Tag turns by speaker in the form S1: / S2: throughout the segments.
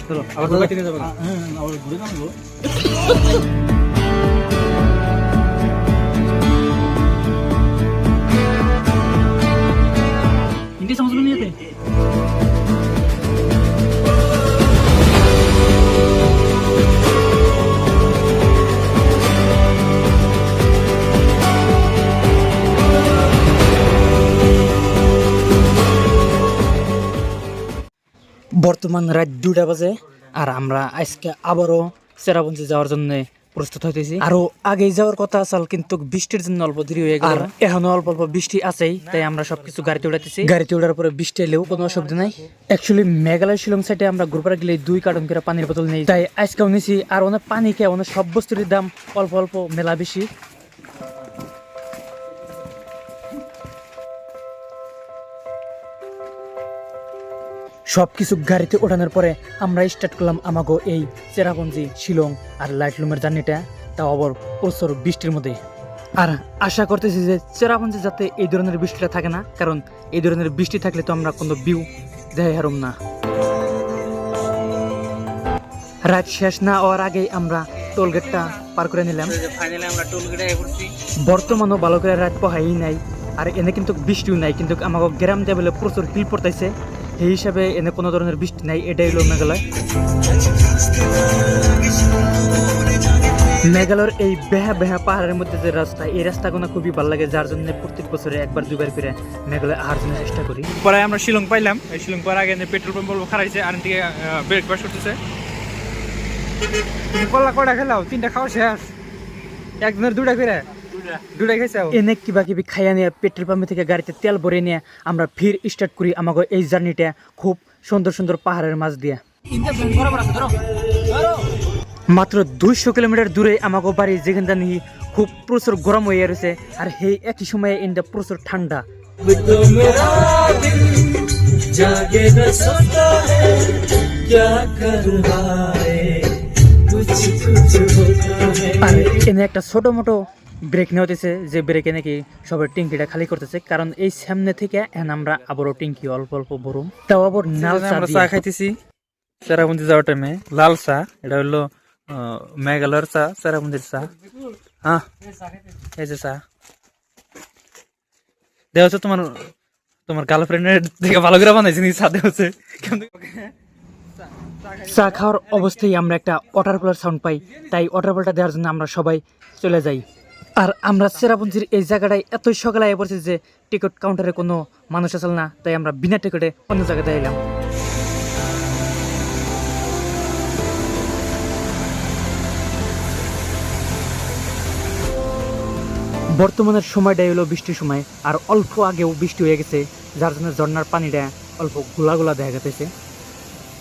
S1: চলো আবার ঘুরে নিয়ে যাবো। হ্যাঁ আবার ঘুরে যাবো। हिंदी समझ में नहीं आते। বর্তমান রাত 2টা বাজে আর আমরা আজকে আবারও চেরাপুঞ্জি যাওয়ার জন্য প্রস্তুত হইতেছি। আরো আগে যাওয়ার কথা আসল কিন্তু বৃষ্টির জন্য অল্প দেরি হয়ে গেল। এখনো অল্প অল্প বৃষ্টি আছেই, তাই আমরা সবকিছু গাড়িতে উঠাতেছি। গাড়িতে উঠার পরে বৃষ্টি এলেও কোনো অসুবিধা নাই। অ্যাকচুয়ালি মেঘালয় শিলং সাইডে আমরা ঘুরবার গেলে 2 কার্টন করে পানির বোতল নেই, তাই আজকেও নিছি। আর অনেক পানি খেয়ে অনেক সব বস্তুর দাম অল্প অল্প মেলা বেশি। সবকিছু গাড়িতে ওঠানোর পরে আমরা স্টার্ট করলাম আমাগো এই চেরাপুঞ্জি শিলং আর লাইটলুমের জার্নিটা, তাও আবার প্রচুর বৃষ্টির মধ্যে। আর আশা করতেছি যে চেরাপুঞ্জি যাতে এই ধরনের বৃষ্টিটা থাকে না, কারণ এই ধরনের বৃষ্টি থাকলে তো আমরা কোনো ভিউ দেখাই হারুম না। রাত শেষ না হওয়ার আগেই আমরা টোল গেটটা পার করে নিলাম।
S2: ফাইনালি আমরা টোল গেটে এসেছি।
S1: বর্তমানও ভালো করে রাত পোহাই নাই, আর এনে কিন্তু বৃষ্টিও নাই, কিন্তু আমাকে গ্রাম দিয়ে বলে প্রচুর হিল পড়তেছে। এই হিসাবে এনে কোনো ধরনের বৃষ্টি নাই। এটাই হলো মেঘালয়। মেঘালয়ের এই বেহা বেহা পাহাড়ের মধ্যে যে রাস্তা, এই রাস্তাগুলো খুবই ভালো লাগে, যার জন্য প্রত্যেক বছরে একবার দুবার করে মেঘালয় আসার জন্য চেষ্টা করি।
S2: পরে আমরা শিলং পাইলাম। এই শিলং পাওয়ার আগে পেট্রোল পাম্প খারাইছে, আর দিকে ব্রেকফাস্ট করতেছে। তুমি কলা কয়টা খেলাও? 3টা খাওয়া শেষ। একজনের 2টা করে 2টা খাইছে।
S1: এনে কিবা কিবি খাইয়া নিয়ে পেট্রোল পাম্প থেকে গাড়িতে তেল ভরে নিয়ে আমরা ফির স্টার্ট করি আমাকে এই জার্নিটা খুব সুন্দর সুন্দর পাহাড়ের মাঝ দিয়ে। মাত্র 200 কিলোমিটার দূরে আমাকে বাড়ি, যেখানটা নিয়ে খুব প্রচুর গরম হয়ে রয়েছে, আর সেই একই সময়ে ইন্ডা প্রচুর ঠান্ডা। আর এনে একটা ছোট মোটো ব্রেক নেওয়াতেছে, যে ব্রেকে নাকি সবার ট্যাঙ্কিটা খালি করতেছে, কারণ এই সামনে থেকে এখন আমরা আবারও ট্যাঙ্কি অল্প অল্প ভরুম। তাও আবার লাল চা
S2: খাইতেছি চেরাপুঞ্জি যাওয়ার টাইমে। লাল চা, এটা হলো মেঘালয়ের চা, চেরাপুঞ্জির চা। হ্যাঁ এই যে চা দেওয়া হচ্ছে তোমার তোমার গার্লফ্রেন্ডের থেকে ভালো করে বানাইছি চা দেওয়া হচ্ছে।
S1: চা খাওয়ার অবস্থায় আমরা একটা ওয়াটারফলের সাউন্ড পাই, তাই ওয়াটারফলটা দেওয়ার জন্য আমরা সবাই চলে যাই। আর আমরা চেরাপুঞ্জির এই জায়গাটায় এতই সকালে আগে পড়ছি যে টিকিট কাউন্টারে কোনো মানুষ আসল না, তাই আমরা বিনা টিকিটে অন্য জায়গাতে এলাম। বর্তমানের সময়টাই হলো বৃষ্টির সময়, আর অল্প আগেও বৃষ্টি হয়ে গেছে, যার জন্য ঝর্ণার পানিটা অল্প গোলা গোলা দেখা গেছে।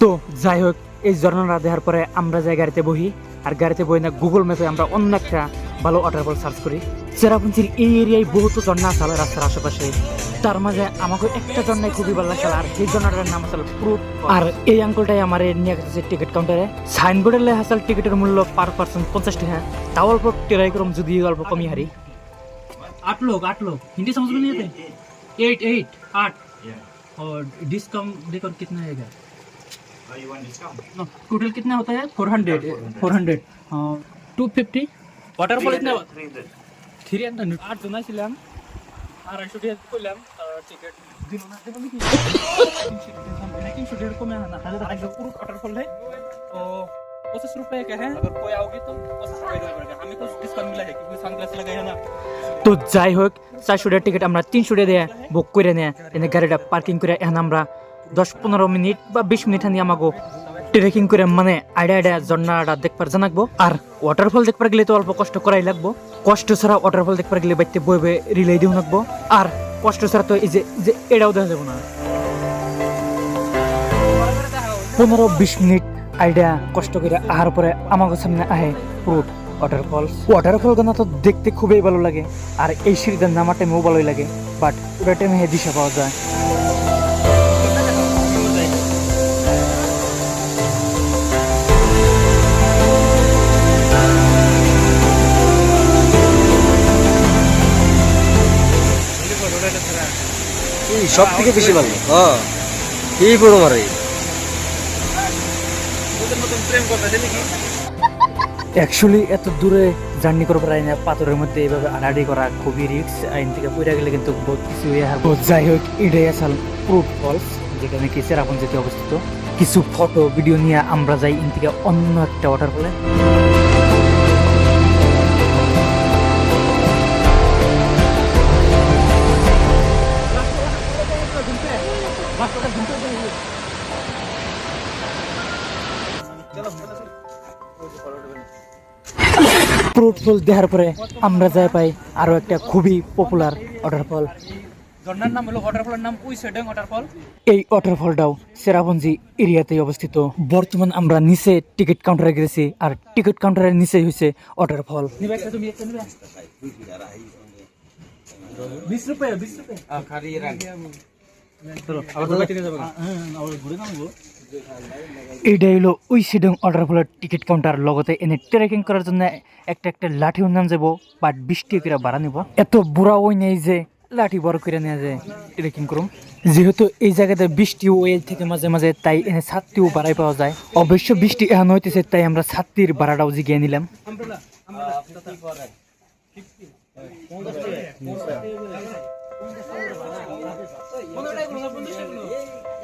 S1: তো যাই হোক, এই ঝর্ণাটা দেখার পরে আমরা যাই গাড়িতে বহি, আর গাড়িতে বই না গুগল ম্যাপে আমরা অন্য একটা ভালো ওয়াটারফল সার্চ করি। চেরাপুঞ্জির এই এরিয়ায় বহুতো ঝর্ণা আছে রাস্তার আশেপাশে, তার মাঝে আমাকে একটা ঝর্ণায় খুবই ভালো লাগছে, আর এই ঝর্ণাটার নাম আসলে প্রুফ। আর এই আঙ্কলটাই আমার নিয়ে গেছে টিকিট কাউন্টারে। সাইনবোর্ডে লেখা আসলে টিকিটের মূল্য পার পার্সন 50 টাকা, তাও অল্প ট্রাই করুম যদি অল্প কমই হারি। 8 लोग हिंदी समझ में नहीं आते। 8 और डिस्काउंट कितना आएगा? टोटल कितना होता है? 400 250 वाटरफॉल इतना 300 8 জন ছিলাম, 250 টাকা কইলাম টিকিট দিন না দেব নাকি 300 টাকা কমে না তাহলে আগে পুরো वाटरफॉल है तो 25 रुपए का है। अगर कोई आओगे तो 25 रुपए देना पड़ेगा। हमें कुछ डिस्काउंट मिला है क्योंकि सनग्लास लगाया है ना। তো যাই হোক, 400 টাকার টিকিট আমরা 300 টাকা দিয়ে বুক করে নিয়ে এনে গাড়িটা পার্কিং করে এখন আমরা 10-15 মিনিট বা 20 মিনিট নিয়ে আমাকে ট্রেকিং করে মানে আইডিয়া ঝর্ণাটা দেখবার জানাবো। আর ওয়াটারফল দেখবার গেলে তো অল্প কষ্ট করাই লাগবো, কষ্ট ছাড়া ওয়াটারফল দেখবার গেলে বাইতে বইবে রিলাই দিও লাগবো, আর কষ্ট ছাড়া তো এই যে এটাও দেখা যাবো না। 15-20 মিনিট আইডিয়া কষ্ট করে আহার পরে আমাকে সামনে আহে প্রুফ ওয়াটারফল গানা তো দেখতে খুবই ভালো লাগে, আর এই সিঁড়িতে নামার টাইমেও ভালোই লাগে, বাট ওটা টাইমে দিশা পাওয়া যায়।
S3: সব থেকে বেশি ভালো এই বড় মারে
S1: অ্যাকচুয়ালি এত দূরে জার্নি করবার না পাথরের মধ্যে এইভাবে আড়াআড়ি করা খুবই রিস্ক। আইন থেকে পড়ে গেলে কিন্তু বহুত কিছু হয়ে হারবো। যাই হোক, এটাই আসল প্রুফ ফলস, যেখানে কি চেরাপুঞ্জিতে অবস্থিত। কিছু ফটো ভিডিও নিয়ে আমরা যাই ইন থেকে অন্য একটা ওয়াটারফলে। ফ্রুটফুল দেখার পরে আমরা যাই পাই আরো একটা খুবই পপুলার ওয়াটারফল।
S2: ঝর্ণার নাম হলো ওয়াটারফলের নাম উইসেডং ওয়াটারফল।
S1: এই ওয়াটারফলটাও চেরাপুঞ্জি এরিয়াতেই অবস্থিত। বর্তমান আমরা নিচে টিকিট কাউন্টারে গেছি, আর টিকিট কাউন্টারের নিচেই হয়েছে ওয়াটারফল।
S2: 20 रुपये 20 रुपये
S1: এইটাই হলো উইসেডং ওয়াটারফলের টিকিট কাউন্টার। লগতে এনে ট্রেকিং করার জন্য একটা একটা লাঠি উন্নয়ন যাবো, বাট 20 টাকা করে ভাড়া নিব। এত বুড়া ওই নেই যে লাঠি বড় করে নিয়ে যায় ট্রেকিং করুম। যেহেতু এই জায়গাতে বৃষ্টি ওয়েল থেকে মাঝে মাঝে, তাই এনে ছাত্রীও ভাড়াই পাওয়া যায়। অবশ্য বৃষ্টি এখন হইতেছে, তাই আমরা ছাত্রীর ভাড়াটাও জিগিয়ে নিলাম।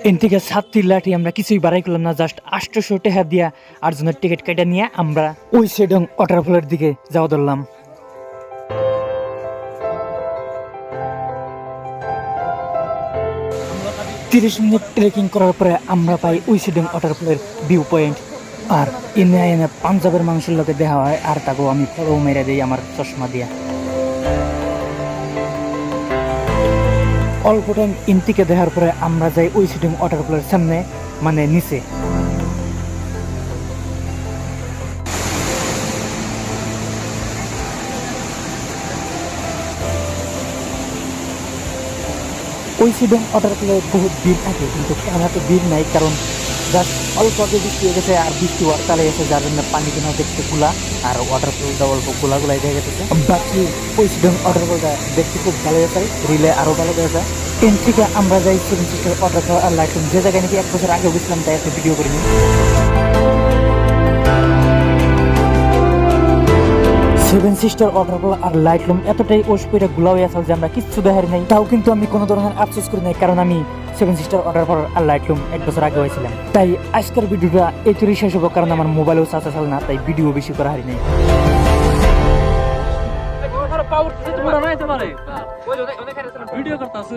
S1: এন থেকে ছাত্রীর লাঠি আমরা কিছুই বাড়াই করলাম না, জাস্ট 800 টাকা দিয়া আর জনের টিকিট কেটে নিয়ে আমরা উইসেডং ওয়াটারফলের দিকে যাওয়া ধরলাম। 30 মিনিট ট্রেকিং করার পরে আমরা পাই উইসেডং ওয়াটারফলের ভিউ পয়েন্ট। আর এনে এনে পাঞ্জাবের মানুষের লোকে দেখা হয়, আর তাকেও আমি ফলো মেরে দিই আমার চশমা দিয়া। অল্প টাইম ইনটিকে দেখার পরে আমরা যাই উইসেডং ওয়াটারফলের সামনে, মানে নিচে। উইসেডং ওয়াটারফলে বহুত ভিড় থাকে, কিন্তু এখানে তো ভিড় নাই, কারণ জাস্ট অল্প আগে বৃষ্টি হয়ে গেছে আর বৃষ্টি হওয়ার চালে গেছে, যার জন্য পানি কিনা দেখতে খোলা আর ওয়াটারফলটা অল্প গোলাই দেখা গেছে। বাকি উইসেডং ওয়াটারফলটা দেখতে খুব ভালো গেছে, রিলে আরো ভালো গেছে। এন থেকে আমরা যাই 7 সিস্টার ওয়াটারফল আর লাইটলুম, যে জায়গায় নাকি 1 বছর আগে গেছিলাম, তাই একটা ভিডিও করিনি। 7 সিস্টার ওয়াটারফল আর লাইটলুম এতটাই ওষপেটা গুলা হয়ে আসল যে আমরা কিচ্ছু দেখার নাই। তাও কিন্তু আমি কোনো ধরনের আফসোস করি নাই, কারণ আমি 7 সিস্টার ওয়াটারফল আর লাইটলুম 1 বছর আগে হয়েছিলাম। তাই আজকের ভিডিওটা এইটুকুই শেষ হবো, কারণ আমার মোবাইলেও চার্জ আসল না, তাই ভিডিও বেশি করা হারি নাই।
S2: ভিডিও করতে আছে।